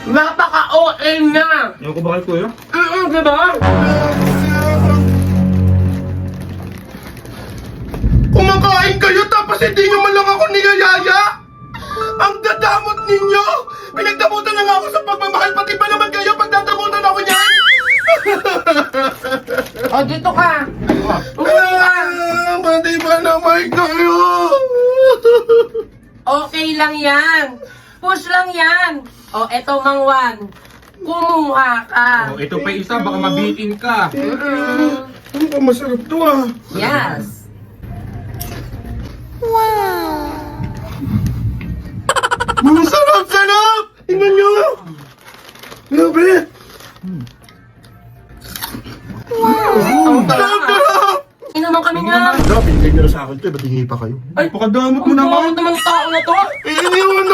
Napaka-OA na! Ayaw ko ba kayo, kuya? Diba? Kumakain kayo tapos hindi nyo man lang ako niyayaya? Ang dadamot ninyo! Pinagdamutan na nga ako sa pagmamahal, pati ba naman kayo pagdadamutan ako niyan? O, dito ka! Umulo ka! Pati ba naman kayo? Okay lang yan! Push lang yan! O, eto Mang Juan. Kumuha ka! Oh, ito pa isa, baka mabitin ka. Ano ba masarap to ah? Yes! Ang sarap-sarap! Tingnan nyo! Grabe! Sarap-sarap! Inuman kami nga! Grabe, binigay nyo na sa akin to, ba't hingi pa kayo? Ay, pakadamot mo Ang naman. bawal naman tao na to! Iniwan